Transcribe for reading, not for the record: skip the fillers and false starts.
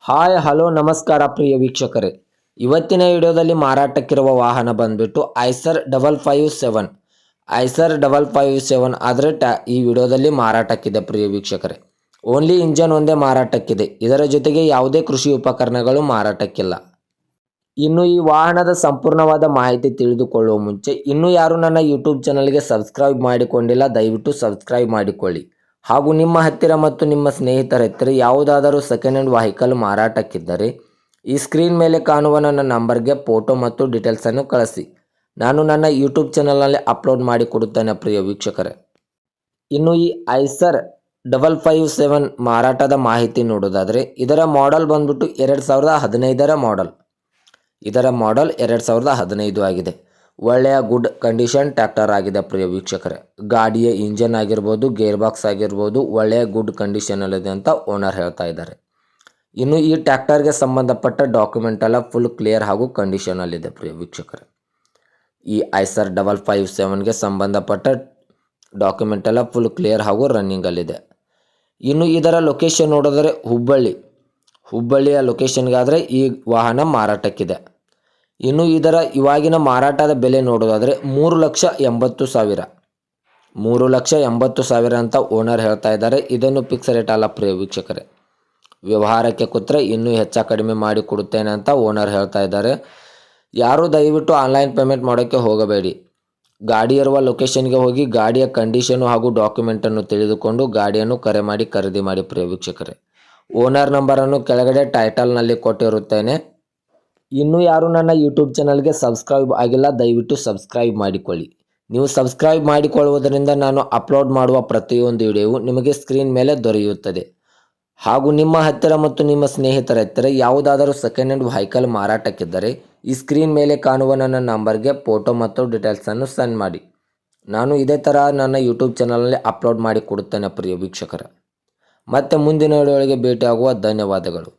Hi hello ನಮಸ್ಕಾರ ಪ್ರಿಯ ವೀಕ್ಷಕರೇ. ಇವತ್ತಿನ ವಿಡಿಯೋದಲ್ಲಿ ಮಾರಾಟಕ್ಕಿರುವ ವಾಹನ ಬಂದ್ಬಿಟ್ಟು ಐಸರ್ 557. ಐಸರ್ 557 ಆದರೆ ಈ ವಿಡಿಯೋದಲ್ಲಿ ಮಾರಾಟಕ್ಕಿದೆ ಪ್ರಿಯ ವೀಕ್ಷಕರೇ. ಓನ್ಲಿ ಇಂಜನ್ ಒಂದೇ ಮಾರಾಟಕ್ಕಿದೆ. ಇದರ ಜೊತೆಗೆ ಯಾವುದೇ ಕೃಷಿ ಉಪಕರಣಗಳು ಮಾರಾಟಕ್ಕಿಲ್ಲ. ಇನ್ನು ಈ ವಾಹನದ ಸಂಪೂರ್ಣವಾದ ಮಾಹಿತಿ ತಿಳಿದುಕೊಳ್ಳುವ ಮುಂಚೆ ಇನ್ನೂ ಯಾರು ನನ್ನ ಯೂಟ್ಯೂಬ್ ಚಾನಲ್ಗೆ ಸಬ್ಸ್ಕ್ರೈಬ್ ಮಾಡಿಕೊಂಡಿಲ್ಲ, ದಯವಿಟ್ಟು ಸಬ್ಸ್ಕ್ರೈಬ್ ಮಾಡಿಕೊಳ್ಳಿ. ಹಾಗೂ ನಿಮ್ಮ ಹತ್ತಿರ ಮತ್ತು ನಿಮ್ಮ ಸ್ನೇಹಿತರ ಹತ್ತಿರ ಯಾವುದಾದರೂ ಸೆಕೆಂಡ್ ಹ್ಯಾಂಡ್ ವೆಹಿಕಲ್ ಮಾರಾಟಕ್ಕಿದ್ದರೆ ಈ ಸ್ಕ್ರೀನ್ ಮೇಲೆ ಕಾಣುವ ನನ್ನ ನಂಬರ್ಗೆ ಫೋಟೋ ಮತ್ತು ಡೀಟೇಲ್ಸನ್ನು ಕಳಿಸಿ. ನಾನು ನನ್ನ ಯೂಟ್ಯೂಬ್ ಚಾನಲ್ನಲ್ಲಿ ಅಪ್ಲೋಡ್ ಮಾಡಿ ಕೊಡುತ್ತೇನೆ ಪ್ರಿಯ ವೀಕ್ಷಕರೇ. ಇನ್ನು ಈ ಐಸರ್ 557 ಮಾರಾಟದ ಮಾಹಿತಿ ನೋಡೋದಾದರೆ ಇದರ ಮಾಡೆಲ್ ಬಂದ್ಬಿಟ್ಟು 2015ರ ಮಾಡೆಲ್. ಇದರ ಮಾಡೆಲ್ 2015 ಆಗಿದೆ. ಒಳ್ಳೆಯ ಗುಡ್ ಕಂಡೀಷನ್ ಟ್ರ್ಯಾಕ್ಟರ್ ಆಗಿದೆ ಪ್ರಿಯ ವೀಕ್ಷಕರೇ. ಗಾಡಿಯ ಇಂಜನ್ ಆಗಿರ್ಬೋದು, ಗೇರ್ ಬಾಕ್ಸ್ ಆಗಿರ್ಬೋದು ಒಳ್ಳೆಯ ಗುಡ್ ಕಂಡೀಷನಲ್ಲಿದೆ ಅಂತ ಓನರ್ ಹೇಳ್ತಾ ಇದ್ದಾರೆ. ಇನ್ನು ಈ ಟ್ರ್ಯಾಕ್ಟರ್ಗೆ ಸಂಬಂಧಪಟ್ಟ ಡಾಕ್ಯುಮೆಂಟ್ ಎಲ್ಲ ಫುಲ್ ಕ್ಲಿಯರ್ ಹಾಗೂ ಕಂಡೀಷನಲ್ಲಿದೆ ಪ್ರಿಯ ವೀಕ್ಷಕರೇ. ಈ ಐಸರ್ 557ಗೆ ಸಂಬಂಧಪಟ್ಟ ಡಾಕ್ಯುಮೆಂಟ್ ಎಲ್ಲ ಫುಲ್ ಕ್ಲಿಯರ್ ಹಾಗೂ ರನ್ನಿಂಗಲ್ಲಿದೆ. ಇನ್ನು ಇದರ ಲೊಕೇಶನ್ ನೋಡಿದರೆ ಹುಬ್ಬಳ್ಳಿಯ ಲೊಕೇಶನ್ಗಾದರೆ ಈ ವಾಹನ ಮಾರಾಟಕ್ಕಿದೆ. ಇನ್ನು ಇದರ ಇವಾಗಿನ ಮಾರಾಟದ ಬೆಲೆ ನೋಡೋದಾದರೆ 3,80,000. 3,80,000 ಅಂತ ಓನರ್ ಹೇಳ್ತಾ ಇದ್ದಾರೆ. ಇದನ್ನು ಫಿಕ್ಸ್ ರೇಟ್ ಅಲ್ಲ ಪ್ರಿಯ ವೀಕ್ಷಕರೇ. ವ್ಯವಹಾರಕ್ಕೆ ಕೂತ್ರೆ ಇನ್ನೂ ಹೆಚ್ಚ ಕಡಿಮೆ ಮಾಡಿ ಕೊಡುತ್ತೇನೆ ಅಂತ ಓನರ್ ಹೇಳ್ತಾ ಇದ್ದಾರೆ. ಯಾರು ದಯವಿಟ್ಟು ಆನ್ಲೈನ್ ಪೇಮೆಂಟ್ ಮಾಡೋಕ್ಕೆ ಹೋಗಬೇಡಿ. ಗಾಡಿ ಇರುವ ಲೊಕೇಶನ್ಗೆ ಹೋಗಿ ಗಾಡಿಯ ಕಂಡೀಷನು ಹಾಗೂ ಡಾಕ್ಯುಮೆಂಟನ್ನು ತಿಳಿದುಕೊಂಡು ಗಾಡಿಯನ್ನು ಕರೆ ಮಾಡಿ ಖರೀದಿ ಮಾಡಿ ಪ್ರಿಯ ವೀಕ್ಷಕರೇ. ಓನರ್ ನಂಬರನ್ನು ಕೆಳಗಡೆ ಟೈಟಲ್ನಲ್ಲಿ ಕೊಟ್ಟಿರುತ್ತೇನೆ. ಇನ್ನೂ ಯಾರು ನನ್ನ ಯೂಟ್ಯೂಬ್ ಚಾನಲ್ಗೆ ಸಬ್ಸ್ಕ್ರೈಬ್ ಆಗಿಲ್ಲ, ದಯವಿಟ್ಟು ಸಬ್ಸ್ಕ್ರೈಬ್ ಮಾಡಿಕೊಳ್ಳಿ. ನೀವು ಸಬ್ಸ್ಕ್ರೈಬ್ ಮಾಡಿಕೊಳ್ಳುವುದರಿಂದ ನಾನು ಅಪ್ಲೋಡ್ ಮಾಡುವ ಪ್ರತಿಯೊಂದು ವಿಡಿಯೋವು ನಿಮಗೆ ಸ್ಕ್ರೀನ್ ಮೇಲೆ ದೊರೆಯುತ್ತದೆ. ಹಾಗೂ ನಿಮ್ಮ ಹತ್ತಿರ ಮತ್ತು ನಿಮ್ಮ ಸ್ನೇಹಿತರ ಹತ್ತಿರ ಯಾವುದಾದರೂ ಸೆಕೆಂಡ್ ಹ್ಯಾಂಡ್ ವೆಹಿಕಲ್ ಮಾರಾಟಕ್ಕಿದ್ದರೆ ಈ ಸ್ಕ್ರೀನ್ ಮೇಲೆ ಕಾಣುವ ನನ್ನ ನಂಬರ್ಗೆ ಫೋಟೋ ಮತ್ತು ಡೀಟೇಲ್ಸನ್ನು ಸೆಂಡ್ ಮಾಡಿ. ನಾನು ಇದೇ ಥರ ನನ್ನ ಯೂಟ್ಯೂಬ್ ಚಾನಲಲ್ಲಿ ಅಪ್ಲೋಡ್ ಮಾಡಿ ಕೊಡುತ್ತೇನೆ ಪ್ರಿಯ ವೀಕ್ಷಕರೇ. ಮತ್ತೆ ಮುಂದಿನ ವಿಡಿಯೋಗಳಿಗೆ ಭೇಟಿಯಾಗುವ. ಧನ್ಯವಾದಗಳು.